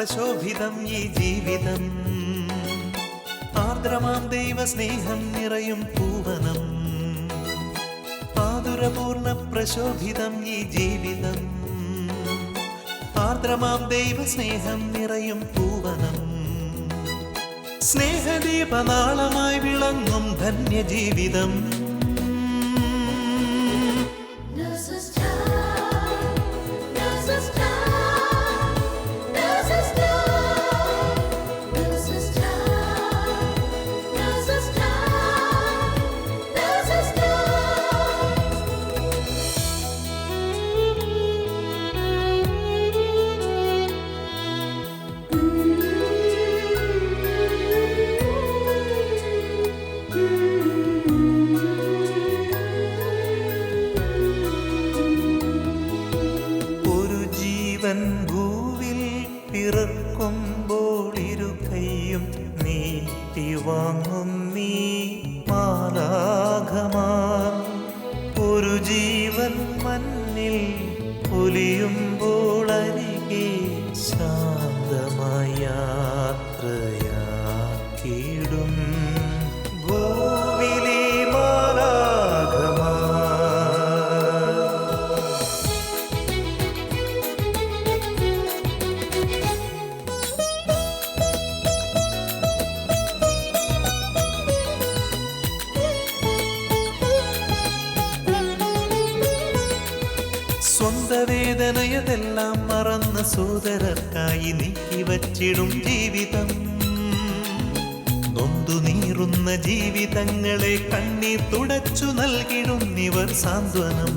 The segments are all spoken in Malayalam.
പ്രശോഭിതം ഈ ജീവിതം, ആർദ്രമാം ദൈവസ്നേഹം നിറയും പൂവനം. ആതുരപൂർണ്ണ പ്രശോഭിതം ഈ ജീവിതം, ആർദ്രമാം ദൈവസ്നേഹം നിറയും പൂവനം. സ്നേഹദീപനാളമായി വിളങ്ങും ധന്യജീവിതം. ഭൂവിൽ പിറക്കുമ്പോൾ ഇരുകൈയും നീട്ടി വാങ്ങും നീ മാലാഖമാർ. ഒരു ജീവൻ മണ്ണിൽ പൊലിയുമ്പോൾ അരികെ ശാന്തമായ യാത്രയാക്കിയിടും ഭൂവിലെ സ്വന്ത വേദനയതെല്ലാം മറന്ന സോദരർക്കായി നീക്കിവച്ചിടും ജീവിതം. നൊന്തു നീറുന്ന ജീവിതങ്ങളെ കണ്ണീർ തുടച്ചു നൽകിടുന്നിവർ സാന്ത്വനം.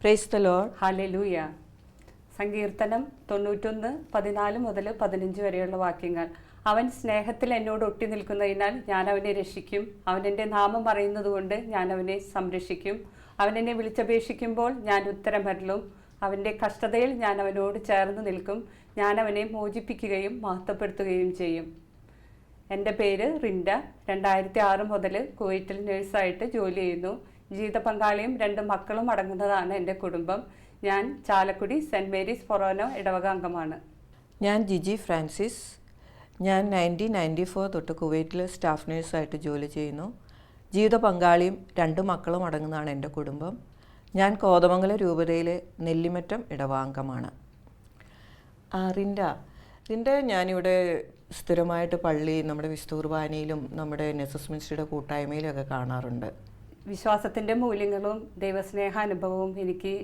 Praise the Lord. ഹല്ലേലൂയ. സങ്കീർത്തനം 91:14-15 വരെയുള്ള വാക്യങ്ങൾ. അവൻ സ്നേഹത്തിൽ എന്നോട് ഒട്ടി നിൽക്കുന്നതിനാൽ ഞാൻ അവനെ രക്ഷിക്കും. അവൻ എൻ്റെ നാമം പറയുന്നത് കൊണ്ട് ഞാൻ അവനെ സംരക്ഷിക്കും. അവൻ എന്നെ വിളിച്ചപേക്ഷിക്കുമ്പോൾ ഞാൻ ഉത്തരം അരുളും. അവൻ്റെ കഷ്ടതയിൽ ഞാൻ അവനോട് ചേർന്ന് നിൽക്കും. ഞാൻ അവനെ മോചിപ്പിക്കുകയും മഹത്വപ്പെടുത്തുകയും ചെയ്യും. എൻ്റെ പേര് റിൻഡ. 2006 മുതൽ കുവൈറ്റിൽ നഴ്സായിട്ട് ജോലി ചെയ്യുന്നു. ജീവിത പങ്കാളിയും 2 മക്കളും അടങ്ങുന്നതാണ് എൻ്റെ കുടുംബം. ഞാൻ ചാലക്കുടി സെൻറ്റ് മേരീസ് ഫൊറോനോ ഇടവക അംഗമാണ്. ഞാൻ ജിജി ഫ്രാൻസിസ്. ഞാൻ 1994 തൊട്ട് കുവൈറ്റിൽ സ്റ്റാഫ് നഴ്സായിട്ട് ജോലി ചെയ്യുന്നു. ജീവിത പങ്കാളിയും 2 മക്കളും അടങ്ങുന്നതാണ് എൻ്റെ കുടുംബം. ഞാൻ കോതമംഗലം രൂപതയിലെ നെല്ലിമറ്റം ഇടവക അംഗമാണ്. റിൻഡ ഞാനിവിടെ സ്ഥിരമായിട്ട് പള്ളി, നമ്മുടെ വിശുദ്ധ കുർബാനയിലും നമ്മുടെ നെസസ് മിനിസ്ട്രിയുടെ കൂട്ടായ്മയിലും ഒക്കെ കാണാറുണ്ട്. വിശ്വാസത്തിൻ്റെ മൂല്യങ്ങളും ദൈവസ്നേഹാനുഭവവും എനിക്ക്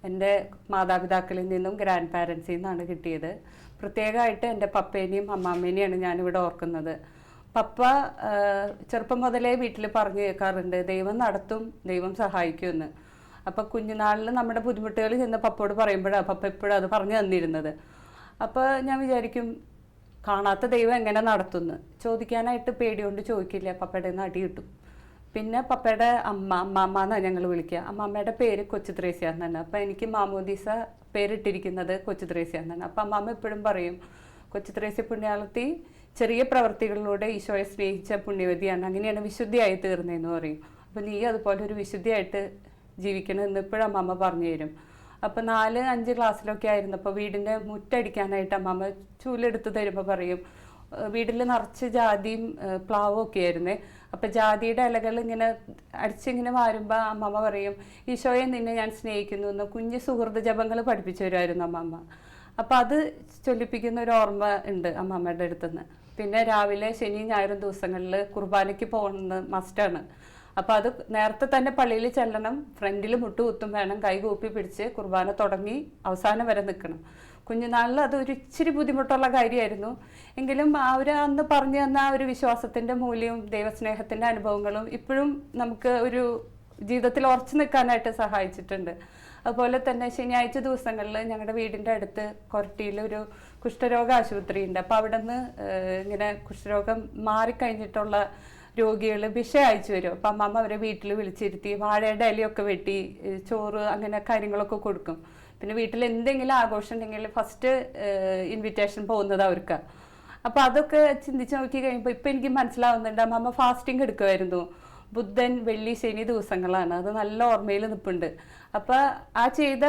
എൻ്റെ മാതാപിതാക്കളിൽ നിന്നും ഗ്രാൻഡ് പാരൻസിൽ നിന്നാണ് കിട്ടിയത്. പ്രത്യേകമായിട്ട് എൻ്റെ പപ്പേനെയും അമ്മാമ്മേനെയാണ് ഞാനിവിടെ ഓർക്കുന്നത്. പപ്പ ചെറുപ്പം മുതലേ വീട്ടിൽ പറഞ്ഞു കേൾക്കാറുണ്ട്, ദൈവം നടത്തും, ദൈവം സഹായിക്കുമെന്ന്. അപ്പം കുഞ്ഞുനാളിൽ നമ്മുടെ ബുദ്ധിമുട്ടുകൾ ചെന്ന് പപ്പയോട് പറയുമ്പോഴാണ് പപ്പ എപ്പോഴും അത് പറഞ്ഞു തന്നിരുന്നത്. അപ്പോൾ ഞാൻ വിചാരിക്കും, കാണാത്ത ദൈവം എങ്ങനെ നടത്തുന്നു ചോദിക്കാനായിട്ട് പേടികൊണ്ട് ചോദിക്കില്ല, പപ്പയുടെ നിന്ന് അടി കിട്ടും. പിന്നെ പപ്പയുടെ അമ്മാമ്മ എന്നാണ് ഞങ്ങൾ വിളിക്കുക. അമ്മാമ്മയുടെ പേര് കൊച്ചു ത്രേസ്യ എന്നാണ്. അപ്പം എനിക്ക് മാമോദീസ പേരിട്ടിരിക്കുന്നത് കൊച്ചു ത്രേസ്യ എന്നാണ്. അപ്പം അമ്മാമ്മ എപ്പോഴും പറയും, കൊച്ചു ത്രേസ്യ പുണ്യാളത്തി ചെറിയ പ്രവർത്തികളിലൂടെ ഈശോയെ സ്നേഹിച്ച പുണ്യവതിയാണ്, അങ്ങനെയാണ് വിശുദ്ധിയായി തീർന്നതെന്ന് പറയും. അപ്പം നീ അതുപോലെ ഒരു വിശുദ്ധിയായിട്ട് ജീവിക്കണമെന്ന് ഇപ്പോഴും അമ്മമ്മ പറഞ്ഞു തരും. അപ്പം 4-5 ക്ലാസ്സിലൊക്കെ ആയിരുന്നപ്പോൾ വീടിൻ്റെ മുറ്റടിക്കാനായിട്ട് അമ്മമ്മ ചൂലെടുത്ത് തരുമ്പോൾ പറയും, വീട്ടിൽ നിറച്ച് ജാതിയും പ്ലാവും ഒക്കെ ആയിരുന്നേ. അപ്പം ജാതിയുടെ ഇലകൾ ഇങ്ങനെ അടിച്ചിങ്ങനെ വാരുമ്പോൾ അമ്മമ്മ പറയും, ഈശോയെ നിന്നെ ഞാൻ സ്നേഹിക്കുന്നു എന്ന് കുഞ്ഞ് സുഹൃത്ത് ജപങ്ങൾ പഠിപ്പിച്ചു തരുമായിരുന്നു അമ്മമ്മ. അപ്പം അത് ചൊല്ലിപ്പിക്കുന്ന ഒരു ഓർമ്മ ഉണ്ട് അമ്മമ്മയുടെ അടുത്തുനിന്ന്. പിന്നെ രാവിലെ ശനി ഞായറും ദിവസങ്ങളിൽ കുർബാനയ്ക്ക് പോകുന്നത് മസ്റ്റാണ്. അപ്പോൾ അത് നേരത്തെ തന്നെ പള്ളിയിൽ ചെല്ലണം, ഫ്രണ്ടിൽ മുട്ടുകുത്തും വേണം, കൈ കൂപ്പി പിടിച്ച് കുർബാന തുടങ്ങി അവസാനം വരെ നിൽക്കണം. കുഞ്ഞുനാളിൽ അത് ഒരു ഇച്ചിരി ബുദ്ധിമുട്ടുള്ള കാര്യമായിരുന്നു. എങ്കിലും അന്ന് പറഞ്ഞു തന്ന ആ ഒരു വിശ്വാസത്തിൻ്റെ മൂല്യവും ദൈവസ്നേഹത്തിൻ്റെ അനുഭവങ്ങളും ഇപ്പോഴും നമുക്ക് ഒരു ജീവിതത്തിൽ ഉറച്ചു നിൽക്കാനായിട്ട് സഹായിച്ചിട്ടുണ്ട്. അതുപോലെ തന്നെ ശനിയാഴ്ച ദിവസങ്ങളിൽ ഞങ്ങളുടെ വീടിൻ്റെ അടുത്ത് കൊരട്ടിയിൽ ഒരു കുഷ്ഠരോഗ ആശുപത്രി ഉണ്ട്. അപ്പോൾ അവിടെ നിന്ന് ഇങ്ങനെ കുഷ്ഠരോഗം മാറിക്കഴിഞ്ഞിട്ടുള്ള രോഗികൾ ഭിക്ഷ അയച്ചു വരും. അപ്പം അമ്മമ്മ അവരെ വീട്ടിൽ വിളിച്ചിരുത്തി വാഴയുടെ ഇലയൊക്കെ വെട്ടി ചോറ് അങ്ങനെ കാര്യങ്ങളൊക്കെ കൊടുക്കും. പിന്നെ വീട്ടിൽ എന്തെങ്കിലും ആഘോഷം ഉണ്ടെങ്കിൽ ഫസ്റ്റ് ഇൻവിറ്റേഷൻ പോകുന്നത് അവർക്ക്. അപ്പോൾ അതൊക്കെ ചിന്തിച്ച് നോക്കി കഴിയുമ്പോൾ ഇപ്പം എനിക്ക് മനസ്സിലാവുന്നുണ്ട്, അമ്മമ്മ ഫാസ്റ്റിംഗ് എടുക്കുമായിരുന്നു. ബുധൻ, വെള്ളി, ശനി ദിവസങ്ങളാണ്. അത് നല്ല ഓർമ്മയിൽ നിൽപ്പുണ്ട്. അപ്പോൾ ആ ചെയ്ത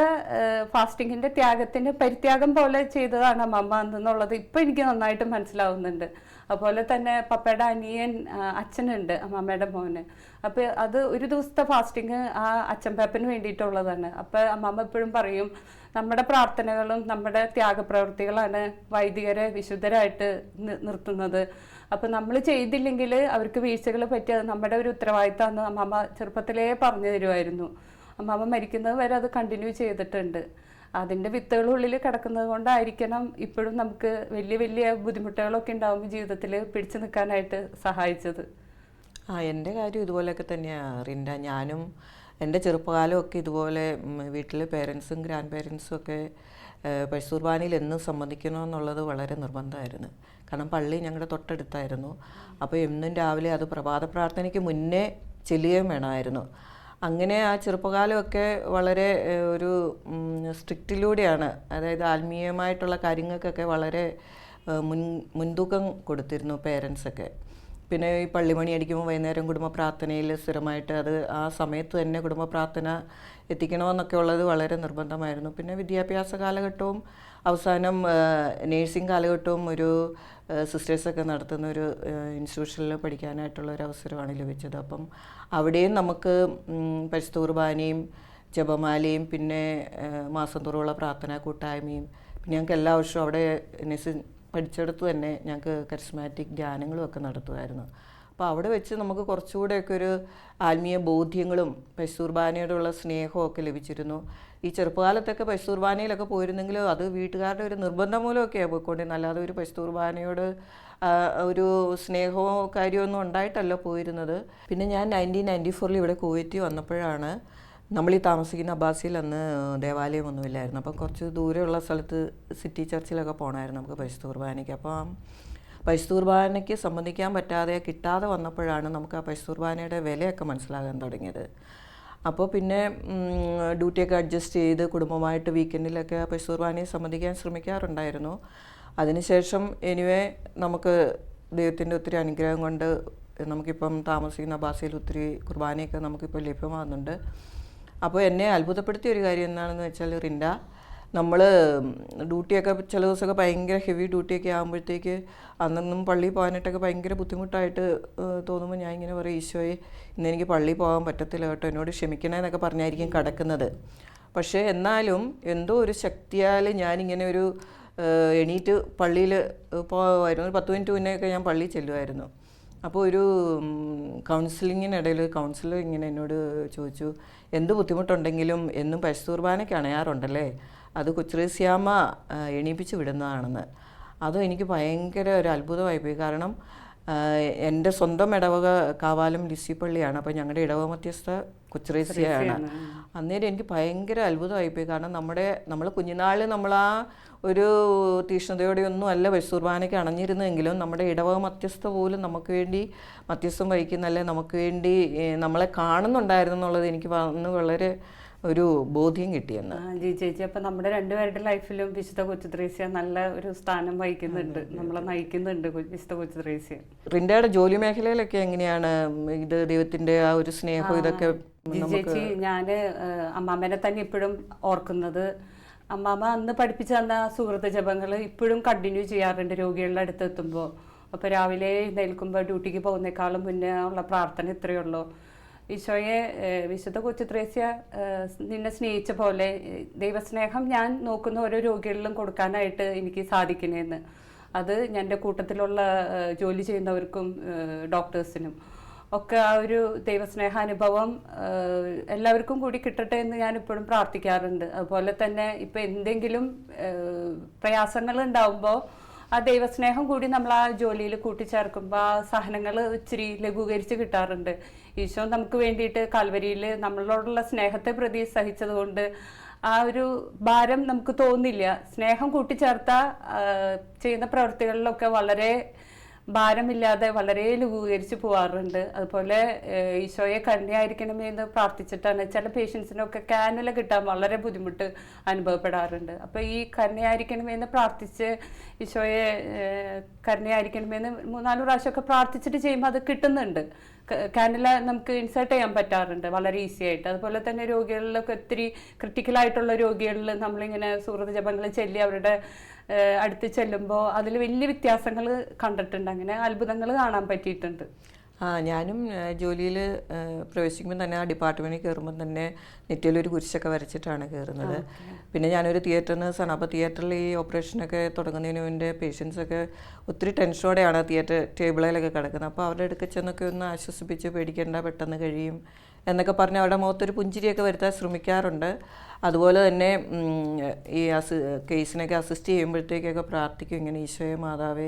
ഫാസ്റ്റിങ്ങിൻ്റെ ത്യാഗത്തിൻ്റെ പരിത്യാഗം പോലെ ചെയ്തതാണ് അമ്മമ്മ എന്നുള്ളത് ഇപ്പം എനിക്ക് നന്നായിട്ട് മനസ്സിലാവുന്നുണ്ട്. അതുപോലെ തന്നെ പപ്പയുടെ അനിയൻ അച്ഛനുണ്ട്, അമ്മമ്മയുടെ മോന്. അപ്പോൾ അത് ഒരു ദിവസത്തെ ഫാസ്റ്റിങ് ആ അച്ഛൻ പേപ്പന് വേണ്ടിയിട്ടുള്ളതാണ്. അപ്പോൾ അമ്മമ്മ എപ്പോഴും പറയും, നമ്മുടെ പ്രാർത്ഥനകളും നമ്മുടെ ത്യാഗപ്രവൃത്തികളാണ് വൈദികരെ വിശുദ്ധരായിട്ട് നിർത്തുന്നത്. അപ്പം നമ്മൾ ചെയ്തില്ലെങ്കിൽ അവർക്ക് വീഴ്ചകൾ പറ്റിയത് നമ്മുടെ ഒരു ഉത്തരവാദിത്തമാണെന്ന് അമ്മമ്മ ചെറുപ്പത്തിലേ പറഞ്ഞു തരുമായിരുന്നു. അമ്മമ്മ മരിക്കുന്നത് വരെ അത് കണ്ടിന്യൂ ചെയ്തിട്ടുണ്ട്. അതിൻ്റെ വിത്തുകളുള്ളിൽ കിടക്കുന്നത് കൊണ്ടായിരിക്കണം ഇപ്പോഴും നമുക്ക് വലിയ വലിയ ബുദ്ധിമുട്ടുകളൊക്കെ ഉണ്ടാകുമ്പോൾ ജീവിതത്തിൽ പിടിച്ചു നിൽക്കാനായിട്ട് സഹായിച്ചത്. എൻ്റെ കാര്യം ഇതുപോലെയൊക്കെ തന്നെയാണ് റിൻഡ. ഞാനും എൻ്റെ ചെറുപ്പകാലമൊക്കെ ഇതുപോലെ വീട്ടിൽ പേരൻസും ഗ്രാൻഡ് പേരൻസും ഒക്കെ പരിശുദ്ധ കുർബാനയിൽ എന്നും സംബന്ധിക്കണമെന്നുള്ളത് വളരെ നിർബന്ധമായിരുന്നു. കാരണം പള്ളി ഞങ്ങളുടെ തൊട്ടടുത്തായിരുന്നു. അപ്പോൾ എന്നും രാവിലെ അത് പ്രഭാത പ്രാർത്ഥനയ്ക്ക് മുന്നേ ചെല്ലുകയും വേണമായിരുന്നു. അങ്ങനെ ആ ചെറുപ്പകാലമൊക്കെ വളരെ ഒരു സ്ട്രിക്റ്റിലൂടെയാണ്, അതായത് ആത്മീയമായിട്ടുള്ള കാര്യങ്ങൾക്കൊക്കെ വളരെ മുൻതൂക്കം കൊടുത്തിരുന്നു പേരൻസൊക്കെ. പിന്നെ ഈ പള്ളിമണി അടിക്കുമ്പോൾ വൈകുന്നേരം കുടുംബ പ്രാർത്ഥനയിൽ സ്ഥിരമായിട്ട് അത് ആ സമയത്ത് തന്നെ കുടുംബ പ്രാർത്ഥന എത്തിക്കണമെന്നൊക്കെ ഉള്ളത് വളരെ നിർബന്ധമായിരുന്നു. പിന്നെ വിദ്യാഭ്യാസ കാലഘട്ടവും അവസാനം നേഴ്സിംഗ് കാലഘട്ടവും ഒരു സിസ്റ്റേഴ്സൊക്കെ നടത്തുന്ന ഒരു ഇൻസ്റ്റിറ്റ്യൂഷനിൽ പഠിക്കാനായിട്ടുള്ള ഒരു അവസരമാണ് ലഭിച്ചത്. അപ്പം അവിടെയും നമുക്ക് പരിശുദ്ധ കുർബാനയും ജപമാലയും പിന്നെ മാസം തോറുമുള്ള പ്രാർത്ഥനാ കൂട്ടായ്മയും, പിന്നെ ഞങ്ങൾക്ക് എല്ലാ വർഷവും അവിടെ പഠിച്ചെടുത്ത് തന്നെ ഞങ്ങൾക്ക് കരിസ്മാറ്റിക് ധ്യാനങ്ങളും ഒക്കെ നടത്തുമായിരുന്നു. അപ്പോൾ അവിടെ വെച്ച് നമുക്ക് കുറച്ചുകൂടെയൊക്കെ ഒരു ആത്മീയ ബോധ്യങ്ങളും പരിശുദ്ധ കുർബാനയോടുള്ള സ്നേഹവും ഒക്കെ ലഭിച്ചിരുന്നു. ഈ ചെറുപ്പകാലത്തൊക്കെ പരിശുദ്ധ കുർബാനയിലൊക്കെ പോയിരുന്നെങ്കിലും അത് വീട്ടുകാരുടെ ഒരു നിർബന്ധം മൂലമൊക്കെയാണ് പോയിക്കൊണ്ടിരുന്നത്. അല്ലാതെ ഒരു പരിശുദ്ധ കുർബാനയോട് ഒരു സ്നേഹമോ കാര്യമൊന്നും ഉണ്ടായിട്ടല്ല പോയിരുന്നത്. പിന്നെ ഞാൻ 1994 ഇവിടെ കുവൈറ്റിൽ വന്നപ്പോഴാണ് നമ്മൾ ഈ താമസിക്കുന്ന അബ്ബാസിയിൽ അന്ന് ദേവാലയമൊന്നുമില്ലായിരുന്നു. അപ്പം കുറച്ച് ദൂരെയുള്ള സ്ഥലത്ത് സിറ്റി ചർച്ചിലൊക്കെ പോകണമായിരുന്നു നമുക്ക് പരിശുദ്ധ കുർബാനയ്ക്ക്. അപ്പം പരിശുദ്ധ കുർബാനയ്ക്ക് സംബന്ധിക്കാൻ പറ്റാതെ കിട്ടാതെ വന്നപ്പോഴാണ് നമുക്ക് ആ പരിശുദ്ധ കുർബാനയുടെ വിലയൊക്കെ മനസ്സിലാകാൻ തുടങ്ങിയത്. അപ്പോൾ പിന്നെ ഡ്യൂട്ടിയൊക്കെ അഡ്ജസ്റ്റ് ചെയ്ത് കുടുംബമായിട്ട് വീക്കെൻഡിലൊക്കെ പരിശുദ്ധ കുർബാനയെ സംബന്ധിക്കാൻ ശ്രമിക്കാറുണ്ടായിരുന്നു. അതിനുശേഷം എനിവേ നമുക്ക് ദൈവത്തിൻ്റെ ഒത്തിരി അനുഗ്രഹം കൊണ്ട് നമുക്കിപ്പം താമസിക്കുന്ന അബ്ബാസിയിൽ ഒത്തിരി കുർബാനയൊക്കെ നമുക്കിപ്പോൾ ലഭ്യമാകുന്നുണ്ട്. അപ്പോൾ എന്നെ അത്ഭുതപ്പെടുത്തിയ ഒരു കാര്യം എന്താണെന്ന് വെച്ചാൽ റിൻഡ, നമ്മൾ ഡ്യൂട്ടിയൊക്കെ ചില ദിവസമൊക്കെ ഭയങ്കര ഹെവി ഡ്യൂട്ടിയൊക്കെ ആകുമ്പോഴത്തേക്ക് അന്നൊന്നും പള്ളിയിൽ പോകാനായിട്ടൊക്കെ ഭയങ്കര ബുദ്ധിമുട്ടായിട്ട് തോന്നുമ്പോൾ ഞാൻ ഇങ്ങനെ പറയും, ഈശോയെ ഇന്ന് എനിക്ക് പള്ളിയിൽ പോകാൻ പറ്റത്തില്ല കേട്ടോ, എന്നോട് ക്ഷമിക്കണമെന്നൊക്കെ പറഞ്ഞായിരിക്കും കിടക്കുന്നത്. പക്ഷേ എന്നാലും എന്തോ ഒരു ശക്തിയാൽ ഞാനിങ്ങനെ ഒരു എണീറ്റ് പള്ളിയിൽ പോകുമായിരുന്നു. ഒരു 10 മിനിറ്റ് മുന്നെയൊക്കെ ഞാൻ പള്ളിയിൽ ചെല്ലുമായിരുന്നു. അപ്പോൾ ഒരു കൗൺസിലിങ്ങിനിടയിൽ കൗൺസിലർ ഇങ്ങനെ എന്നോട് ചോദിച്ചു, എന്ത് ബുദ്ധിമുട്ടുണ്ടെങ്കിലും എന്നും പരിശുദ്ധ കുർബാനയ്ക്ക് അണയാറുണ്ടല്ലേ, അത് കൊച്ചുറേസ്യാമ്മ എണീപ്പിച്ച് വിടുന്നതാണെന്ന്. അതും എനിക്ക് ഭയങ്കര ഒരു അത്ഭുതമായിപ്പോയി. കാരണം എൻ്റെ സ്വന്തം ഇടവക കാവാലം ലിസിപ്പള്ളിയാണ്. അപ്പോൾ ഞങ്ങളുടെ ഇടവക മധ്യസ്ഥ കൊച്ചുറേസ്യയാണ്. അന്നേരം എനിക്ക് ഭയങ്കര അത്ഭുതമായിപ്പോയി. കാരണം നമ്മൾ കുഞ്ഞുനാളിൽ നമ്മൾ ആ ഒരു തീക്ഷ്ണതയോടെയൊന്നും അല്ല പരിശുദ്ധ കുർബാനയ്ക്ക് അണഞ്ഞിരുന്നെങ്കിലും നമ്മുടെ ഇടവക മധ്യസ്ഥ പോലും നമുക്ക് വേണ്ടി മധ്യസ്ഥം വഹിക്കുന്നല്ലേ, നമുക്ക് വേണ്ടി നമ്മളെ കാണുന്നുണ്ടായിരുന്നു എന്നുള്ളത് എനിക്ക് വന്ന് വളരെ ഒരു ബോധ്യം കിട്ടിയെന്ന്. ചേച്ചി, അപ്പം നമ്മുടെ രണ്ടുപേരുടെ ലൈഫിലും വിശുദ്ധ കൊച്ചുത്രേസ്യ നല്ല ഒരു സ്ഥാനം വഹിക്കുന്നുണ്ട്, നമ്മളെ നയിക്കുന്നുണ്ട് വിശുദ്ധ കൊച്ചുത്രേസ്യ. റിൻഡയുടെ ജോലി മേഖലയിലൊക്കെ എങ്ങനെയാണ് ഇത് ദൈവത്തിന്റെ ആ ഒരു സ്നേഹം ഇതൊക്കെ? ചേച്ചി, ഞാന് അമ്മാമ്മനെ തന്നെ ഇപ്പോഴും ഓർക്കുന്നത്. അമ്മാമ്മ അന്ന് പഠിപ്പിച്ചു തന്ന സുഹൃത്ത് ജപങ്ങൾ ഇപ്പോഴും കണ്ടിന്യൂ ചെയ്യാറുണ്ട് രോഗികളുടെ അടുത്ത് എത്തുമ്പോൾ. അപ്പോൾ രാവിലെ എഴുന്നേൽക്കുമ്പോൾ ഡ്യൂട്ടിക്ക് പോകുന്നേക്കാളും മുന്നേ ഉള്ള പ്രാർത്ഥന ഇത്രയേ ഉള്ളൂ: ഈശോയെ, വിശുദ്ധ കൊച്ചുത്രേസ്യ നിന്നെ സ്നേഹിച്ച പോലെ ദൈവസ്നേഹം ഞാൻ നോക്കുന്ന ഓരോ രോഗികളിലും കൊടുക്കാനായിട്ട് എനിക്ക് സാധിക്കണേന്ന്. അത് എൻ്റെ കൂട്ടത്തിലുള്ള ജോലി ചെയ്യുന്നവർക്കും ഡോക്ടേഴ്സിനും ഒക്കെ ആ ഒരു ദൈവസ്നേഹാനുഭവം എല്ലാവർക്കും കൂടി കിട്ടട്ടെ എന്ന് ഞാൻ ഇപ്പോഴും പ്രാർത്ഥിക്കാറുണ്ട്. അതുപോലെ തന്നെ ഇപ്പം എന്തെങ്കിലും പ്രയാസങ്ങൾ ഉണ്ടാവുമ്പോൾ ആ ദൈവസ്നേഹം കൂടി നമ്മൾ ആ ജോലിയിൽ കൂട്ടിച്ചേർക്കുമ്പോൾ ആ സഹനങ്ങൾ ഇച്ചിരി ലഘൂകരിച്ച് കിട്ടാറുണ്ട്. ഈശോ നമുക്ക് വേണ്ടിയിട്ട് കാൽവരിയിൽ നമ്മളോടുള്ള സ്നേഹത്തെ പ്രതി സഹിച്ചതുകൊണ്ട് ആ ഒരു ഭാരം നമുക്ക് തോന്നില്ല. സ്നേഹം കൂട്ടിച്ചേർത്ത ചെയ്യുന്ന പ്രവൃത്തികളിലൊക്കെ വളരെ ഭാരമില്ലാതെ വളരെ ലഘൂകരിച്ച് പോവാറുണ്ട്. അതുപോലെ ഈശോയെ കരുണയായിരിക്കണമേ എന്ന് പ്രാർത്ഥിച്ചിട്ടാണ് ചില പേഷ്യൻസിനൊക്കെ കാനുല കിട്ടാൻ വളരെ ബുദ്ധിമുട്ട് അനുഭവപ്പെടാറുണ്ട്. അപ്പോൾ ഈ കരുണയായിരിക്കണമേ എന്ന് പ്രാർത്ഥിച്ച് ഈശോയെ കരുണയായിരിക്കണമേ എന്ന് 3-4 പ്രാവശ്യമൊക്കെ പ്രാർത്ഥിച്ചിട്ട് ചെയ്യുമ്പോൾ അത് കിട്ടുന്നുണ്ട്. കാനുല നമുക്ക് ഇൻസേർട്ട് ചെയ്യാൻ പറ്റാറുണ്ട് വളരെ ഈസി ആയിട്ട്. അതുപോലെ തന്നെ രോഗികളിലൊക്കെ ഒത്തിരി ക്രിട്ടിക്കലായിട്ടുള്ള രോഗികളിൽ നമ്മളിങ്ങനെ സുഹൃത്ത് ജപങ്ങൾ ചൊല്ലി അവരുടെ അടുത്ത് ചെല്ലുമ്പോൾ അതിൽ വലിയ വ്യത്യാസങ്ങൾ കണ്ടിട്ടുണ്ട്. അങ്ങനെ അത്ഭുതങ്ങൾ കാണാൻ പറ്റിയിട്ടുണ്ട്. ഞാനും ജോലിയിൽ പ്രവേശിക്കുമ്പോൾ തന്നെ ആ ഡിപ്പാർട്ട്മെൻറ്റിൽ കയറുമ്പോൾ തന്നെ നെറ്റിയിലൊരു കുരിശൊക്കെ വരച്ചിട്ടാണ് കയറുന്നത്. പിന്നെ ഞാനൊരു തിയേറ്റർ നേഴ്സാണ്. അപ്പോൾ തിയേറ്ററിൽ ഈ ഓപ്പറേഷനൊക്കെ തുടങ്ങുന്നതിന് മുന്നേ പേഷ്യൻസൊക്കെ ഒത്തിരി ടെൻഷനോടെയാണ് തിയേറ്റർ ടേബിളിലൊക്കെ കിടക്കുന്നത്. അപ്പോൾ അവരുടെ അടുക്ക ചെന്നൊക്കെ ഒന്ന് ആശ്വസിപ്പിച്ച് പേടിക്കേണ്ട, പെട്ടെന്ന് കഴിയും എന്നൊക്കെ പറഞ്ഞ് അവരുടെ മുഖത്തൊരു പുഞ്ചിരിയൊക്കെ വരുത്താൻ ശ്രമിക്കാറുണ്ട്. അതുപോലെ തന്നെ ഈ കേസിനൊക്കെ അസിസ്റ്റ് ചെയ്യുമ്പോഴത്തേക്കൊക്കെ പ്രാർത്ഥിക്കും ഇങ്ങനെ: ഈശോയെ മാതാവേ,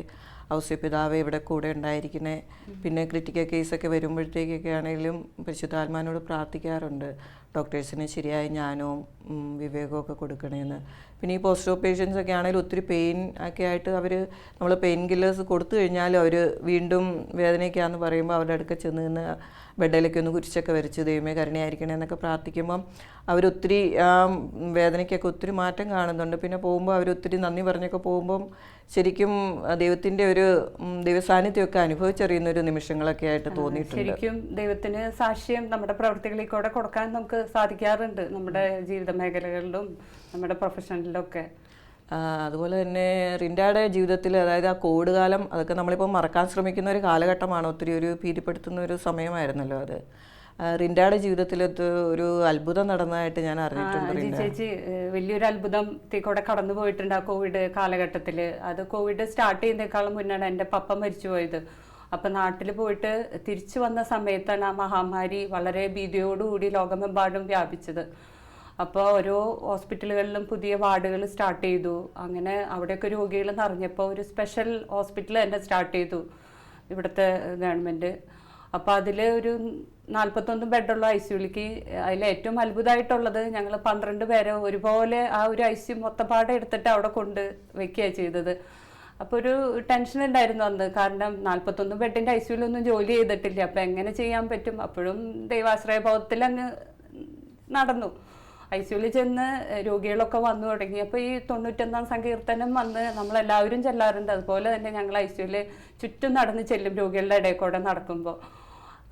ഔസ്യപിതാവേ, ഇവിടെ കൂടെ ഉണ്ടായിരിക്കണേ. പിന്നെ ക്രിട്ടിക്കൽ കേസൊക്കെ വരുമ്പോഴത്തേക്കൊക്കെ ആണെങ്കിലും പരിശുദ്ധാത്മാവിനോട് പ്രാർത്ഥിക്കാറുണ്ട് ഡോക്ടേഴ്സിന് ശരിയായ ജ്ഞാനവും വിവേകവും ഒക്കെ കൊടുക്കണേന്ന്. പിന്നെ ഈ പോസ്റ്റ് ഓപ്പ് പേഷ്യൻസ് ഒക്കെ ആണെങ്കിലും ഒത്തിരി പെയിൻ ഒക്കെ ആയിട്ട് നമ്മൾ പെയിൻ കില്ലേഴ്സ് കൊടുത്തു കഴിഞ്ഞാലും അവർ വീണ്ടും വേദനയൊക്കെയാണെന്ന് പറയുമ്പോൾ അവരുടെ അടുക്ക ചെന്ന് നിന്ന് ബെഡിലേക്ക് ഒന്ന് കുരിശൊക്കെ വരച്ച് ദൈവമേ കരുണയായിരിക്കണേ എന്നൊക്കെ പ്രാർത്ഥിക്കുമ്പം അവരൊത്തിരി വേദനയ്ക്കൊക്കെ ഒത്തിരി മാറ്റം കാണുന്നുണ്ട്. പിന്നെ പോകുമ്പോൾ അവരൊത്തിരി നന്ദി പറഞ്ഞൊക്കെ പോകുമ്പം ശരിക്കും ദൈവത്തിൻ്റെ ഒരു ദൈവസാന്നിധ്യമൊക്കെ അനുഭവിച്ചറിയുന്ന ഒരു നിമിഷങ്ങളൊക്കെ ആയിട്ട് തോന്നിയിട്ടുണ്ട്. ശരിക്കും ദൈവത്തിന് സാക്ഷ്യം നമ്മുടെ പ്രവർത്തികളിൽ കൂടെ കൊടുക്കാൻ നമുക്ക് സാധിക്കാറുണ്ട്, നമ്മുടെ ജീവിത മേഖലകളിലും നമ്മുടെ പ്രൊഫഷനിലും ഒക്കെ. അതുപോലെ തന്നെ റിൻഡയുടെ ജീവിതത്തിൽ, അതായത് ആ കോവിഡ് കാലം, അതൊക്കെ നമ്മളിപ്പോൾ മറക്കാൻ ശ്രമിക്കുന്ന ഒരു കാലഘട്ടമാണ്. ഒത്തിരി ഒരു ഭീതിപ്പെടുത്തുന്ന ഒരു സമയമായിരുന്നല്ലോ അത്. റിൻഡയുടെ ജീവിതത്തിൽ ഒരു അത്ഭുതം നടന്നതായിട്ട് ഞാൻ അറിഞ്ഞിട്ടുണ്ട്. ചേച്ചി, വലിയൊരു അത്ഭുതം കൂടെ കടന്നു പോയിട്ടുണ്ട് ആ കോവിഡ് കാലഘട്ടത്തിൽ. അത് കോവിഡ് സ്റ്റാർട്ട് ചെയ്യുന്നേക്കാളും മുന്നാണ് എൻ്റെ പപ്പ മരിച്ചുപോയത്. അപ്പം നാട്ടിൽ പോയിട്ട് തിരിച്ചു വന്ന സമയത്താണ് ആ മഹാമാരി വളരെ ഭീതിയോടുകൂടി ലോകമെമ്പാടും വ്യാപിച്ചത്. അപ്പോൾ ഓരോ ഹോസ്പിറ്റലുകളിലും പുതിയ വാർഡുകൾ സ്റ്റാർട്ട് ചെയ്തു. അങ്ങനെ അവിടെയൊക്കെ രോഗികൾ നിറഞ്ഞപ്പോൾ ഒരു സ്പെഷ്യൽ ഹോസ്പിറ്റൽ തന്നെ സ്റ്റാർട്ട് ചെയ്തു ഇവിടുത്തെ ഗവൺമെൻറ്. അപ്പോൾ അതിൽ ഒരു 41 ബെഡുള്ള ICUലേക്ക്, അതിൽ ഏറ്റവും അത്ഭുതമായിട്ടുള്ളത് ഞങ്ങൾ 12 പേരെ ഒരുപോലെ ആ ഒരു ICU മൊത്തപ്പാടെ എടുത്തിട്ട് അവിടെ കൊണ്ട് വെക്കുകയാണ് ചെയ്തത്. അപ്പോൾ ഒരു ടെൻഷൻ ഉണ്ടായിരുന്നു അന്ന്. കാരണം 41 ബെഡിൻ്റെ ICUലൊന്നും ജോലി ചെയ്തിട്ടില്ല. അപ്പോൾ എങ്ങനെ ചെയ്യാൻ പറ്റും? അപ്പോഴും ദൈവാശ്രയഭാവത്തിൽ അങ്ങ് നടന്നു. ICUവിൽ ചെന്ന് രോഗികളൊക്കെ വന്നു തുടങ്ങി. അപ്പോൾ ഈ 91 സങ്കീർത്തനം വന്ന് നമ്മളെല്ലാവരും ചെല്ലാറുണ്ട്. അതുപോലെ തന്നെ ഞങ്ങൾ ICUവിൽ ചുറ്റും നടന്ന് ചെല്ലും രോഗികളുടെ ഇടയിൽ കൂടെ നടക്കുമ്പോൾ.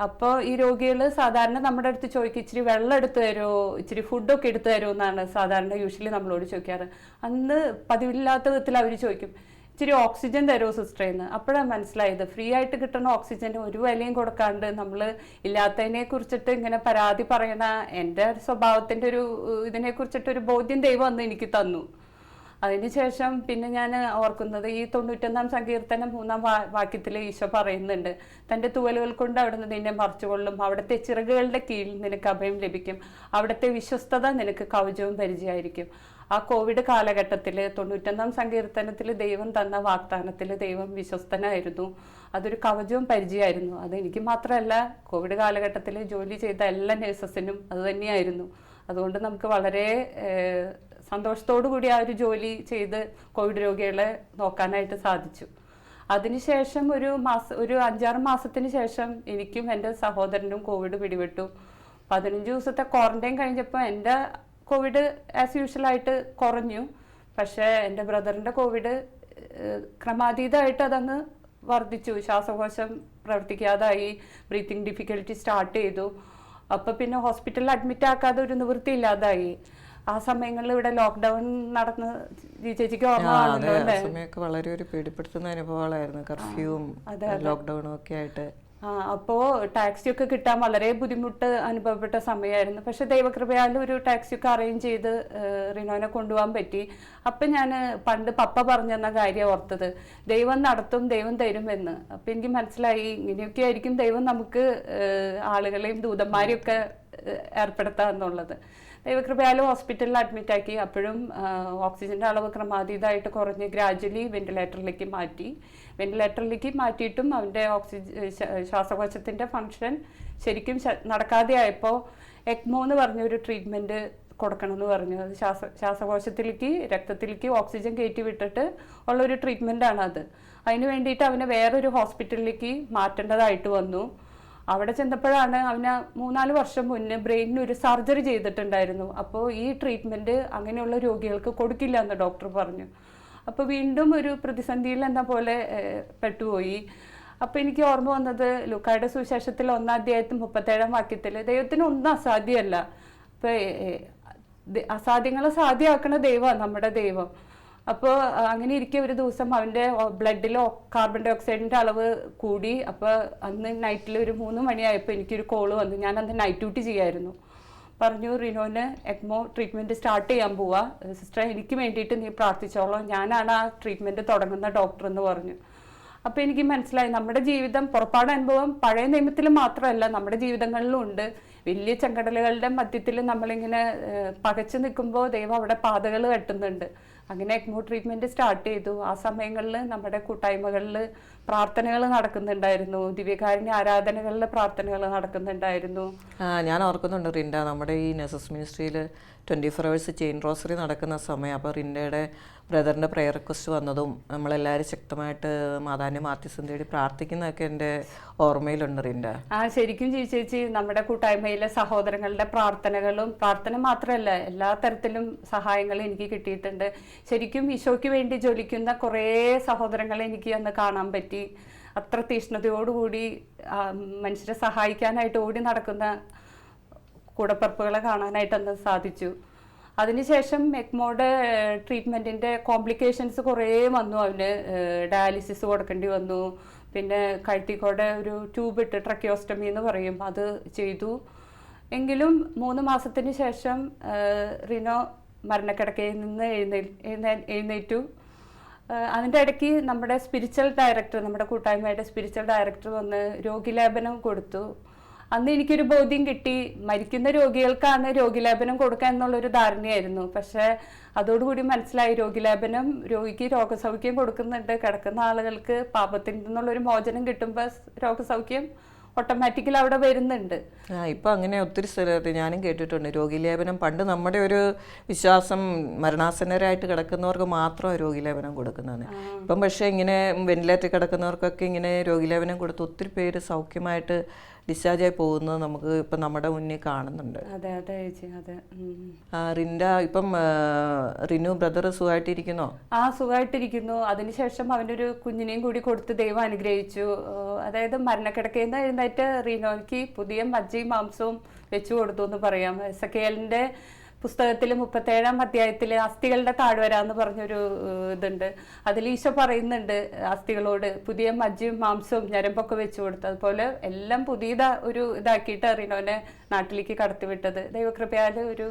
അപ്പോൾ ഈ രോഗികൾ സാധാരണ നമ്മുടെ അടുത്ത് ചോദിക്കും, ഇച്ചിരി വെള്ളം എടുത്തു തരുമോ, ഇച്ചിരി ഫുഡൊക്കെ എടുത്തു തരുമോ എന്നാണ് സാധാരണ യൂഷ്വലി നമ്മളോട് ചോദിക്കാറ്. അന്ന് പതിവില്ലാത്ത വിധത്തിൽ അവർ ചോദിക്കും, ഇച്ചിരി ഓക്സിജൻ തരുമോ സിസ്റ്ററേന്ന്. അപ്പോഴാണ് മനസ്സിലായത് ഫ്രീ ആയിട്ട് കിട്ടുന്ന ഓക്സിജന് ഒരു വിലയും കൊടുക്കാണ്ട് നമ്മൾ ഇല്ലാത്തതിനെ കുറിച്ചിട്ട് ഇങ്ങനെ പരാതി പറയണ എൻ്റെ സ്വഭാവത്തിൻ്റെ ഒരു ഇതിനെ കുറിച്ചിട്ടൊരു ബോധ്യം ദൈവം അന്ന് എനിക്ക് തന്നു. അതിനുശേഷം പിന്നെ ഞാൻ ഓർക്കുന്നത് ഈ 91-ാം സങ്കീർത്തനം 3-ാം വാക്യത്തിൽ ഈശോ പറയുന്നുണ്ട്, തൻ്റെ തൂവലുകൾ കൊണ്ട് അവിടുന്ന് നിന്നെ മറച്ചുകൊള്ളും, അവിടുത്തെ ചിറകുകളുടെ കീഴിൽ നിനക്ക് അഭയം ലഭിക്കും, അവിടുത്തെ വിശ്വസ്തത നിനക്ക് കവചവും പരിചയമായിരിക്കും. ആ കോവിഡ് കാലഘട്ടത്തിൽ 91-ാം സങ്കീർത്തനത്തിൽ ദൈവം തന്ന വാഗ്ദാനത്തിൽ ദൈവം വിശ്വസ്തനായിരുന്നു. അതൊരു കവചവും പരിചയമായിരുന്നു. അത് എനിക്ക് മാത്രമല്ല, കോവിഡ് കാലഘട്ടത്തിൽ ജോലി ചെയ്ത എല്ലാ നഴ്സസിനും അത് തന്നെയായിരുന്നു. അതുകൊണ്ട് നമുക്ക് വളരെ സന്തോഷത്തോടു കൂടി ആ ഒരു ജോലി ചെയ്ത് കോവിഡ് രോഗികളെ നോക്കാനായിട്ട് സാധിച്ചു. അതിനുശേഷം ഒരു 5-6 മാസത്തിന് ശേഷം എനിക്കും എൻ്റെ സഹോദരനും കോവിഡ് പിടിപെട്ടു. 15 ദിവസത്തെ ക്വാറന്റൈൻ കഴിഞ്ഞപ്പോൾ എൻ്റെ കോവിഡ് ആസ് യൂഷ്വലായിട്ട് കുറഞ്ഞു. പക്ഷേ എൻ്റെ ബ്രദറിൻ്റെ കോവിഡ് ക്രമാതീതമായിട്ട് അതങ്ങ് വർദ്ധിച്ചു. ശ്വാസകോശം പ്രവർത്തിക്കാതായി, ബ്രീത്തിങ് ഡിഫിക്കൽറ്റി സ്റ്റാർട്ട് ചെയ്തു. അപ്പോൾ പിന്നെ ഹോസ്പിറ്റലിൽ അഡ്മിറ്റ് ആക്കാതെ ഒരു നിവൃത്തിയില്ലാതായി. ആ സമയങ്ങളിൽ ഇവിടെ ലോക്ക്ഡൌൺ നടന്ന ചേച്ചിക്ക് ഓർമ്മ കാണുമല്ലോ അല്ലേ? സമയമൊക്കെ വളരെ ഒരു പേടിപ്പെടുത്തുന്ന അനുഭവങ്ങളായിരുന്നു, കർഫ്യൂവും ലോക്ക്ഡൌണും ഒക്കെ ആയിട്ട്. അപ്പോൾ ടാക്സിയൊക്കെ കിട്ടാൻ വളരെ ബുദ്ധിമുട്ട് അനുഭവപ്പെട്ട സമയമായിരുന്നു. പക്ഷെ ദൈവകൃപയാൽ ഒരു ടാക്സിയൊക്കെ അറേഞ്ച് ചെയ്ത് റിനോനെ കൊണ്ടുപോകാൻ പറ്റി. അപ്പം ഞാൻ പണ്ട് പപ്പ പറഞ്ഞെന്ന കാര്യം ഓർത്തത്, ദൈവം നടത്തും, ദൈവം തരും എന്ന്. അപ്പം എനിക്ക് മനസ്സിലായി, ഇങ്ങനെയൊക്കെ ആയിരിക്കും ദൈവം നമുക്ക് ആളുകളെയും ദൂതന്മാരെയും ഒക്കെ ഏർപ്പെടുത്താന്നുള്ളത്. ദൈവകൃപയാൽ ഹോസ്പിറ്റലിൽ അഡ്മിറ്റ് ആക്കി. അപ്പോഴും ഓക്സിജൻ്റെ അളവ് ക്രമാതീതമായിട്ട് കുറഞ്ഞ് ഗ്രാജുവലി വെന്റിലേറ്ററിലേക്ക് മാറ്റി. വെന്റിലേറ്ററിലേക്ക് മാറ്റിയിട്ടും അവൻ്റെ ശ്വാസകോശത്തിൻ്റെ ഫങ്ഷൻ ശരിക്കും നടക്കാതെ ആയപ്പോൾ എക്മോ എന്ന് പറഞ്ഞൊരു ട്രീറ്റ്മെൻറ്റ് കൊടുക്കണമെന്ന് പറഞ്ഞു. അത് ശ്വാസകോശത്തിലേക്ക് രക്തത്തിലേക്ക് ഓക്സിജൻ കയറ്റി വിട്ടിട്ട് ഉള്ളൊരു ട്രീറ്റ്മെൻറ്റാണ് അത്. അതിന് വേണ്ടിയിട്ട് അവനെ വേറൊരു ഹോസ്പിറ്റലിലേക്ക് മാറ്റേണ്ടതായിട്ട് വന്നു. അവിടെ ചെന്നപ്പോഴാണ് അവന് 3-4 വർഷം മുന്നേ ബ്രെയിനിന് ഒരു സർജറി ചെയ്തിട്ടുണ്ടായിരുന്നു. അപ്പോൾ ഈ ട്രീറ്റ്മെൻറ്റ് അങ്ങനെയുള്ള രോഗികൾക്ക് കൊടുക്കില്ല എന്ന് ഡോക്ടർ പറഞ്ഞു. അപ്പോൾ വീണ്ടും ഒരു പ്രതിസന്ധിയിൽ എന്ന പോലെ പെട്ടുപോയി. അപ്പോൾ എനിക്ക് ഓർമ്മ വന്നത് ലൂക്കായുടെ സുവിശേഷത്തിൽ 1-ാം അധ്യായത്തിൽ 37-ാം വാക്യത്തിൽ ദൈവത്തിന് ഒന്നും അസാധ്യമല്ല. അപ്പോൾ അസാധ്യങ്ങളെ സാധ്യമാക്കുന്ന ദൈവമാണ് നമ്മുടെ ദൈവം. അപ്പോൾ അങ്ങനെ ഇരിക്കെ ഒരു ദിവസം അവൻ്റെ ബ്ലഡിൽ കാർബൺ ഡൈ ഓക്സൈഡിൻ്റെ അളവ് കൂടി. അപ്പോൾ അന്ന് നൈറ്റിൽ ഒരു 3 മണിയായപ്പോൾ എനിക്കൊരു കോള് വന്നു. ഞാൻ അന്ന് നൈറ്റ് ഡ്യൂട്ടി ചെയ്യായിരുന്നു. പറഞ്ഞു, റിനോന് എക്മോ ട്രീറ്റ്മെൻറ്റ് സ്റ്റാർട്ട് ചെയ്യാൻ പോവാ, സിസ്റ്റർ എനിക്ക് വേണ്ടിയിട്ട് നീ പ്രാർത്ഥിച്ചോളാം, ഞാനാണ് ആ ട്രീറ്റ്മെൻറ്റ് തുടങ്ങുന്ന ഡോക്ടർ എന്ന് പറഞ്ഞു. അപ്പോൾ എനിക്ക് മനസ്സിലായി, നമ്മുടെ ജീവിതം പുറപ്പാട് അനുഭവം പഴയ നിയമത്തിൽ മാത്രമല്ല നമ്മുടെ ജീവിതങ്ങളിലും ഉണ്ട്. വലിയ ചെങ്കടലുകളുടെ മധ്യത്തിൽ നമ്മളിങ്ങനെ പകച്ചു നിൽക്കുമ്പോൾ ദൈവം അവിടെ പാതകൾ കെട്ടുന്നുണ്ട്. അങ്ങനെ എക്മോ ട്രീറ്റ്മെൻറ്റ് സ്റ്റാർട്ട് ചെയ്തു. ആ സമയങ്ങളിൽ നമ്മുടെ കൂട്ടായ്മകളിൽ പ്രാർത്ഥനകൾ നടക്കുന്നുണ്ടായിരുന്നു, ദിവ്യകാരുണ്യ ആരാധനകളിൽ പ്രാർത്ഥനകൾ നടക്കുന്നുണ്ടായിരുന്നു. ഞാൻ ഓർക്കുന്നുണ്ട് റിൻഡ, നമ്മുടെ ഈ നഴ്സസ് മിനിസ്ട്രിയിൽ 24 hours ചെയിൻ റോസറി നടക്കുന്ന സമയം. അപ്പോൾ റിൻഡയുടെ ബ്രദറിൻ്റെ പ്രെയർ റിക്വസ്റ്റ് വന്നതും നമ്മളെല്ലാവരും ശക്തമായിട്ട് മാതാവിൻ്റെ മാധ്യസ്ഥം തേടി പ്രാർത്ഥിക്കുന്നതൊക്കെ എൻ്റെ ഓർമ്മയിലുണ്ട് റിൻഡ. ശരിക്കും ചേച്ചി, നമ്മുടെ കൂട്ടായ്മയിലെ സഹോദരങ്ങളുടെ പ്രാർത്ഥനകളും, പ്രാർത്ഥന മാത്രമല്ല എല്ലാ തരത്തിലും സഹായങ്ങളും എനിക്ക് കിട്ടിയിട്ടുണ്ട്. ശരിക്കും ഈശോയ്ക്ക് വേണ്ടി ജ്വലിക്കുന്ന കുറേ സഹോദരങ്ങളെ എനിക്ക് അന്ന് കാണാൻ പറ്റി. അത്ര തീഷ്ണതയോടുകൂടി മനുഷ്യരെ സഹായിക്കാനായിട്ട് ഓടി നടക്കുന്ന കൂടപ്പറപ്പുകളെ കാണാനായിട്ട് അന്ന് സാധിച്ചു. അതിനുശേഷം എക്മോയുടെ ട്രീറ്റ്മെൻറ്റിൻ്റെ കോംപ്ലിക്കേഷൻസ് കുറേ വന്നു. അവന് ഡയാലിസിസ് കൊടുക്കേണ്ടി വന്നു. പിന്നെ കഴുത്തിക്കൂടെ ഒരു ട്യൂബ് ഇട്ട് ട്രക്കിയോസ്റ്റമി എന്ന് പറയും, അത് ചെയ്തു. എങ്കിലും 3 മാസത്തിന് ശേഷം റിനോ മരണക്കിടക്കയിൽ നിന്ന് എഴുന്നേറ്റു. അതിൻ്റെ ഇടയ്ക്ക് നമ്മുടെ സ്പിരിച്വൽ ഡയറക്ടർ, നമ്മുടെ കൂട്ടായ്മയുടെ സ്പിരിച്വൽ ഡയറക്ടർ വന്ന് രോഗിലേപനം കൊടുത്തു. അന്ന് എനിക്കൊരു ബോധ്യം കിട്ടി, മരിക്കുന്ന രോഗികൾക്കാണ് രോഗിലേപനം കൊടുക്കുക എന്നുള്ളൊരു ധാരണയായിരുന്നു. പക്ഷേ അതോടുകൂടി മനസ്സിലായി, രോഗിലേപനം രോഗിക്ക് രോഗസൗഖ്യം കൊടുക്കുന്നുണ്ട്. കിടക്കുന്ന ആളുകൾക്ക് പാപത്തിൽ നിന്നുള്ളൊരു മോചനം കിട്ടുമ്പോൾ രോഗസൗഖ്യം ഓട്ടോമാറ്റിക്കലി അവിടെ വരുന്നുണ്ട്. ഇപ്പം അങ്ങനെ ഒത്തിരി സ്ഥലത്ത് ഞാനും കേട്ടിട്ടുണ്ട് രോഗിലേപനം. പണ്ട് നമ്മുടെ ഒരു വിശ്വാസം മരണാസന്നരായിട്ട് കിടക്കുന്നവർക്ക് മാത്രം രോഗിലേപനം കൊടുക്കുന്നതാണ്. ഇപ്പം പക്ഷേ ഇങ്ങനെ വെന്റിലേറ്ററിൽ കിടക്കുന്നവർക്കൊക്കെ ഇങ്ങനെ രോഗിലേപനം കൊടുത്ത് ഒത്തിരി പേര് സൗഖ്യമായിട്ട് ഡിസ്ചാർജായി പോകുന്നത് നമുക്ക് ഇപ്പം നമ്മുടെ മുന്നിൽ കാണുന്നുണ്ട്. അതെ അതെ ചേച്ചി, അതെ. റിൻഡ, ഇപ്പം റിനു ബ്രദർ സുഖമായിട്ടിരിക്കുന്നോ? സുഖമായിട്ടിരിക്കുന്നു. അതിനുശേഷം അവനൊരു കുഞ്ഞിനെയും കൂടി കൊടുത്ത് ദൈവം അനുഗ്രഹിച്ചു. അതായത് മരണക്കിടക്കയിൽ നിന്ന് എഴുന്നേറ്റ് റിനോയ്ക്ക് പുതിയ മജ്ജയും മാംസവും വെച്ചു കൊടുത്തു എന്ന് പറയാം. എസെക്കിയേലിന്റെ പുസ്തകത്തിൽ 37-ാം അധ്യായത്തിൽ അസ്ഥികളുടെ താഴ്വര എന്ന് പറഞ്ഞൊരു ഇതുണ്ട്. അതിൽ ഈശോ പറയുന്നുണ്ട് അസ്ഥികളോട് പുതിയ മജ്ജയും മാംസവും ഞരമ്പൊക്കെ വെച്ചു കൊടുത്തു. അതുപോലെ എല്ലാം പുതിയ ഒരു ഇതാക്കിയിട്ട് റിനോനെ നാട്ടിലേക്ക് കടത്തിവിട്ടത് ദൈവകൃപയാല് ഒരു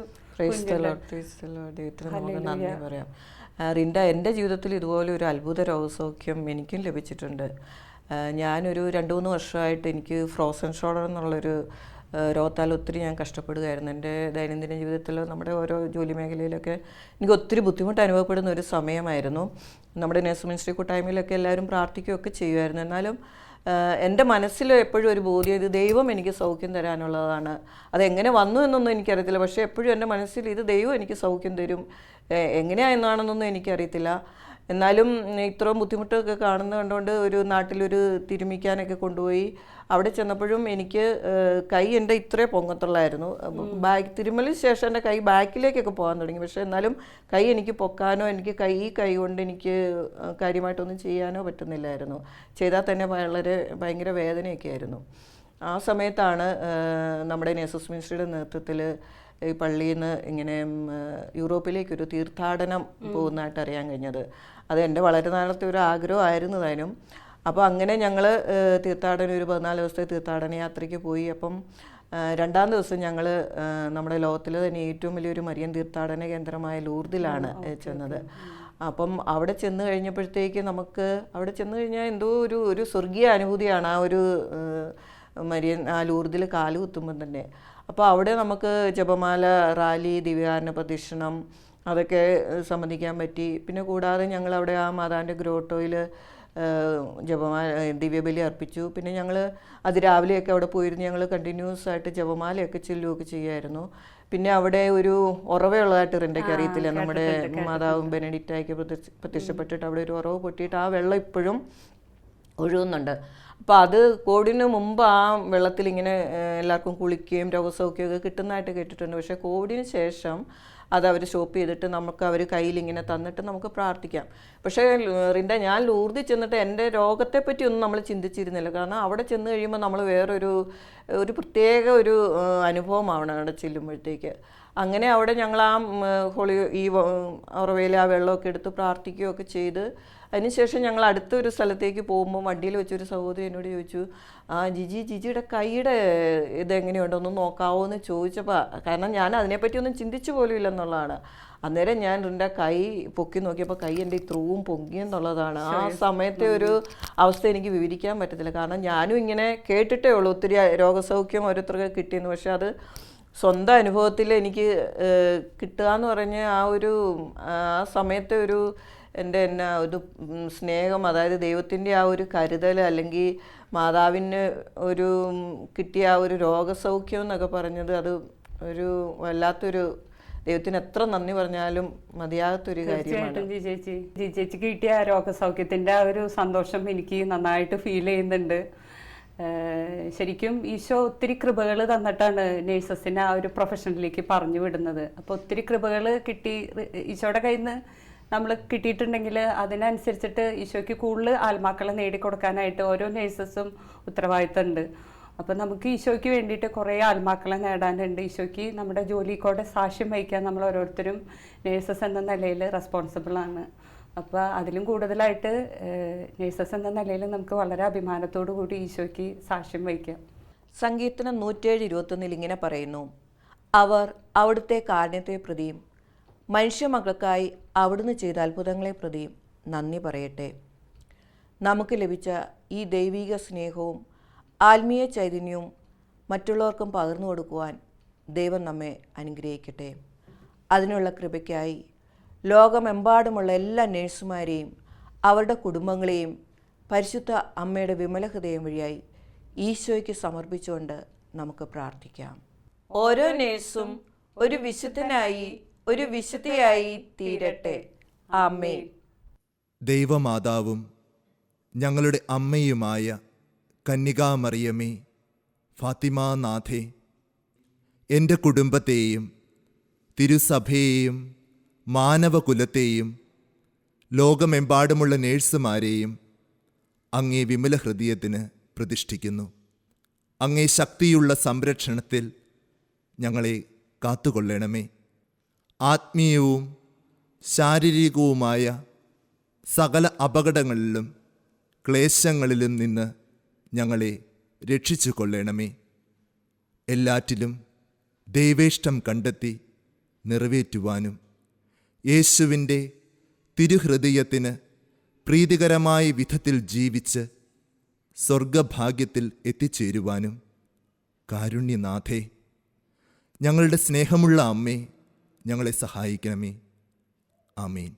ദൈവത്തിന് നമുക്ക് നന്ദി പറയാം. റിൻഡ, എൻ്റെ ജീവിതത്തിൽ ഇതുപോലെ ഒരു അത്ഭുത രോഗസൗഖ്യം എനിക്കും ലഭിച്ചിട്ടുണ്ട്. ഞാനൊരു 2-3 വർഷമായിട്ട് എനിക്ക് ഫ്രോസൺ ഷോൾഡർ എന്നുള്ളൊരു രോഗത്താൽ ഒത്തിരി ഞാൻ കഷ്ടപ്പെടുകയായിരുന്നു. എൻ്റെ ദൈനംദിന ജീവിതത്തിൽ നമ്മുടെ ഓരോ ജോലി മേഖലയിലൊക്കെ എനിക്ക് ഒത്തിരി ബുദ്ധിമുട്ട് അനുഭവപ്പെടുന്ന ഒരു സമയമായിരുന്നു. നമ്മുടെ നഴ്സ് മിനിസ്ട്രി കൂട്ടായ്മയിലൊക്കെ എല്ലാവരും പ്രാർത്ഥിക്കുകയൊക്കെ ചെയ്യുമായിരുന്നു. എന്നാലും എൻ്റെ മനസ്സിൽ എപ്പോഴും ഒരു ബോധ്യം, ഇത് ദൈവം എനിക്ക് സൗഖ്യം തരാനുള്ളതാണ്. അതെങ്ങനെ വന്നു എന്നൊന്നും എനിക്കറിയത്തില്ല, പക്ഷേ എപ്പോഴും എൻ്റെ മനസ്സിൽ ഇത് ദൈവം എനിക്ക് സൗഖ്യം തരും, എങ്ങനെയാണെന്നാണെന്നൊന്നും എനിക്കറിയത്തില്ല. എന്നാലും ഇത്രയും ബുദ്ധിമുട്ടൊക്കെ കാണുന്നത് കണ്ടുകൊണ്ട് ഒരു നാട്ടിലൊരു തിരുമിക്കാനൊക്കെ കൊണ്ടുപോയി. അവിടെ ചെന്നപ്പോഴും എനിക്ക് കൈ എൻ്റെ ഇത്രേ പൊങ്ങത്തുള്ളായിരുന്നു. തിരുമലിന് ശേഷം എൻ്റെ കൈ ബാക്കിലേക്കൊക്കെ പോകാൻ തുടങ്ങി. പക്ഷേ എന്നാലും കൈ എനിക്ക് പൊക്കാനോ എനിക്ക് കൈ കൊണ്ട് എനിക്ക് കാര്യമായിട്ടൊന്നും ചെയ്യാനോ പറ്റുന്നില്ലായിരുന്നു. ചെയ്താൽ തന്നെ ഭയങ്കര വേദനയൊക്കെ ആയിരുന്നു. ആ സമയത്താണ് നമ്മുടെ നേഴ്സസ് മിനിസ്ട്രിയുടെ നേതൃത്വത്തിൽ ഈ പള്ളിയിൽ നിന്ന് ഇങ്ങനെ യൂറോപ്പിലേക്കൊരു തീർത്ഥാടനം പോകുന്നതായിട്ട് അറിയാൻ കഴിഞ്ഞത്. അത് എൻ്റെ വളരെ നാളത്തെ ഒരു ആഗ്രഹമായിരുന്നു താനും. അപ്പോൾ അങ്ങനെ ഞങ്ങൾ തീർത്ഥാടനം, ഒരു 14 ദിവസത്തെ തീർത്ഥാടന യാത്രയ്ക്ക് പോയി. അപ്പം 2-ാം ദിവസം ഞങ്ങൾ നമ്മുടെ ലോകത്തിലെ തന്നെ ഏറ്റവും വലിയൊരു മരിയൻ തീർത്ഥാടന കേന്ദ്രമായ ലൂർദിലാണ് ചെന്നത്. അപ്പം അവിടെ ചെന്ന് കഴിഞ്ഞപ്പോഴത്തേക്ക് നമുക്ക് അവിടെ ചെന്ന് കഴിഞ്ഞാൽ എന്തോ ഒരു സ്വർഗീയ അനുഭൂതിയാണ് ആ ഒരു മരിയൻ ആ ലൂർദിൽ കാല് കുത്തുമ്പം തന്നെ. അപ്പോൾ അവിടെ നമുക്ക് ജപമാല റാലി, ദിവ്യകാരുണ്യ പ്രദക്ഷിണം അതൊക്കെ സംബന്ധിക്കാൻ പറ്റി. പിന്നെ കൂടാതെ ഞങ്ങളവിടെ ആ മാതാവിൻ്റെ ഗ്രോട്ടോയിൽ ജപമാല ദിവ്യബലി അർപ്പിച്ചു. പിന്നെ ഞങ്ങൾ അതിരാവിലെയൊക്കെ അവിടെ പോയിരുന്നു. ഞങ്ങൾ കണ്ടിന്യൂസ് ആയിട്ട് ജപമാലയൊക്കെ ചൊല്ലുകയൊക്കെ ചെയ്യുമായിരുന്നു. പിന്നെ അവിടെ ഒരു ഉറവയുള്ളതായിട്ട് റിൻഡയ്ക്ക് അറിയത്തില്ല, നമ്മുടെ മാതാവും ബെനഡിക്റ്റായിക്ക് പ്രത്യക്ഷപ്പെട്ടിട്ട് അവിടെ ഒരു ഉറവ് പൊട്ടിയിട്ട് ആ വെള്ളം ഇപ്പോഴും ഒഴുകുന്നുണ്ട്. അപ്പോൾ അത് കോവിഡിന് മുമ്പ് ആ വെള്ളത്തിൽ ഇങ്ങനെ എല്ലാവർക്കും കുളിക്കുകയും രോഗസൗഖ്യമൊക്കെ കിട്ടുന്നതായിട്ട് കേട്ടിട്ടുണ്ട്. പക്ഷേ കോവിഡിന് ശേഷം അത് അവർ സ്റ്റോപ്പ് ചെയ്തിട്ട് നമുക്ക് അവർ കയ്യിലിങ്ങനെ തന്നിട്ട് നമുക്ക് പ്രാർത്ഥിക്കാം. പക്ഷേ റിൻഡ, ഞാൻ ലൂർദിൽ ചെന്നിട്ട് എൻ്റെ രോഗത്തെപ്പറ്റി ഒന്നും നമ്മൾ ചിന്തിച്ചിരുന്നില്ല. കാരണം അവിടെ ചെന്ന് കഴിയുമ്പോൾ നമ്മൾ വേറൊരു പ്രത്യേക ഒരു അനുഭവമാണ് അവിടെ ചെല്ലുമ്പോഴത്തേക്ക്. അങ്ങനെ അവിടെ ഞങ്ങൾ ആ ഈ ഉറവയിൽ ആ വെള്ളമൊക്കെ എടുത്ത് പ്രാർത്ഥിക്കുകയൊക്കെ ചെയ്ത് അതിനുശേഷം ഞങ്ങൾ അടുത്തൊരു സ്ഥലത്തേക്ക് പോകുമ്പോൾ വണ്ടിയിൽ വെച്ചൊരു സഹോദരി എന്നോട് ചോദിച്ചു, ജിജിയുടെ കൈയുടെ ഇതെങ്ങനെയുണ്ടോ ഒന്ന് നോക്കാവോ എന്ന് ചോദിച്ചപ്പോൾ, കാരണം ഞാൻ അതിനെപ്പറ്റി ഒന്നും ചിന്തിച്ചു പോലും ഇല്ലെന്നുള്ളതാണ്. അന്നേരം ഞാൻ എൻ്റെ കൈ പൊക്കി നോക്കിയപ്പോൾ കൈ എൻ്റെ ഇത്രയും പൊങ്ങിയെന്നുള്ളതാണ്. ആ സമയത്തെ ഒരു അവസ്ഥ എനിക്ക് വിവരിക്കാൻ പറ്റത്തില്ല. കാരണം ഞാനും ഇങ്ങനെ കേട്ടിട്ടേ ഉള്ളൂ ഒത്തിരി രോഗസൗഖ്യം ഓരോരുത്തർക്ക് കിട്ടിയെന്ന്. പക്ഷെ അത് സ്വന്തം അനുഭവത്തിൽ എനിക്ക് കിട്ടുക എന്ന് പറഞ്ഞ് ആ സമയത്തെ എൻ്റെ ഒരു സ്നേഹം, അതായത് ദൈവത്തിൻ്റെ ആ ഒരു കരുതൽ, അല്ലെങ്കിൽ മാതാവിന് കിട്ടിയ ആ ഒരു രോഗസൗഖ്യം എന്നൊക്കെ പറഞ്ഞത് അത് വല്ലാത്തൊരു, ദൈവത്തിന് എത്ര നന്ദി പറഞ്ഞാലും മതിയാകത്തൊരു കാര്യമാണ്. ജിജേച്ചിക്ക് കിട്ടിയ രോഗസൗഖ്യത്തിൻ്റെ ആ ഒരു സന്തോഷം എനിക്ക് നന്നായിട്ട് ഫീൽ ചെയ്യുന്നുണ്ട്. ശരിക്കും ഈശോ ഒത്തിരി കൃപകൾ തന്നിട്ടാണ് നേഴ്സസിനെ ആ ഒരു പ്രൊഫഷനിലേക്ക് പറഞ്ഞു വിടുന്നത്. അപ്പോൾ ഒത്തിരി കൃപകൾ കിട്ടി ഈശോയുടെ കയ്യിൽ നിന്ന് നമ്മൾ കിട്ടിയിട്ടുണ്ടെങ്കിൽ അതിനനുസരിച്ചിട്ട് ഈശോയ്ക്ക് കൂടുതൽ ആത്മാക്കളെ നേടിക്കൊടുക്കാനായിട്ട് ഓരോ നേഴ്സസും ഉത്തരവാദിത്തമുണ്ട്. അപ്പം നമുക്ക് ഈശോയ്ക്ക് വേണ്ടിയിട്ട് കുറേ ആത്മാക്കളെ നേടാനുണ്ട്. ഈശോയ്ക്ക് നമ്മുടെ ജോലിക്കൂടെ സാക്ഷ്യം വഹിക്കാൻ നമ്മൾ ഓരോരുത്തരും നേഴ്സസ് എന്ന നിലയിൽ റെസ്പോൺസിബിളാണ്. അപ്പോൾ അതിലും കൂടുതലായിട്ട് നേഴ്സസ് എന്ന നിലയിൽ നമുക്ക് വളരെ അഭിമാനത്തോടു കൂടി ഈശോയ്ക്ക് സാക്ഷ്യം വഹിക്കാം. സങ്കീർത്തനം 107:21 ഇങ്ങനെ പറയുന്നു, അവർ അവിടുത്തെ കാരുണ്യത്തെ പ്രതിയും മനുഷ്യമക്കൾക്കായി അവിടുന്ന് ചെയ്ത അത്ഭുതങ്ങളെ പ്രതിയും നന്ദി പറയട്ടെ. നമുക്ക് ലഭിച്ച ഈ ദൈവിക സ്നേഹവും ആത്മീയ ചൈതന്യവും മറ്റുള്ളവർക്കും പകർന്നു കൊടുക്കുവാൻ ദൈവം നമ്മെ അനുഗ്രഹിക്കട്ടെ. അതിനുള്ള കൃപയ്ക്കായി ലോകമെമ്പാടുമുള്ള എല്ലാ നേഴ്സുമാരെയും അവരുടെ കുടുംബങ്ങളെയും പരിശുദ്ധ അമ്മയുടെ വിമല ഹൃദയം വഴിയായി ഈശോയ്ക്ക് സമർപ്പിച്ചുകൊണ്ട് നമുക്ക് പ്രാർത്ഥിക്കാം. ഓരോ നേഴ്സും ഒരു വിശുദ്ധനായി, ഒരു വിശുദ്ധയായി തീരട്ടെ. ആമേൻ. ദൈവമാതാവും ഞങ്ങളുടെ അമ്മയുമായ കന്യകാമറിയമേ, ഫാത്തിമാനാഥേ, എൻ്റെ കുടുംബത്തെയും തിരുസഭയെയും മാനവകുലത്തെയും ലോകമെമ്പാടുമുള്ള നേഴ്സുമാരെയും അങ്ങേ വിമല ഹൃദയത്തിന് പ്രതിഷ്ഠിക്കുന്നു. അങ്ങേ ശക്തിയുള്ള സംരക്ഷണത്തിൽ ഞങ്ങളെ കാത്തുകൊള്ളണമേ. ആത്മീയവും ശാരീരികവുമായ സകല അപകടങ്ങളിലും ക്ലേശങ്ങളിലും നിന്ന് ഞങ്ങളെ രക്ഷിച്ചു കൊള്ളണമേ. എല്ലാറ്റിലും ദൈവേഷ്ടം കണ്ടെത്തി നിറവേറ്റുവാനും യേശുവിൻ്റെ തിരുഹൃദയത്തിന് പ്രീതികരമായ വിധത്തിൽ ജീവിച്ച് സ്വർഗഭാഗ്യത്തിൽ എത്തിച്ചേരുവാനും കാരുണ്യനാഥേ, ഞങ്ങളുടെ സ്നേഹമുള്ള അമ്മേ, ഞങ്ങളെ സഹായിക്കണമേ. ആമേൻ.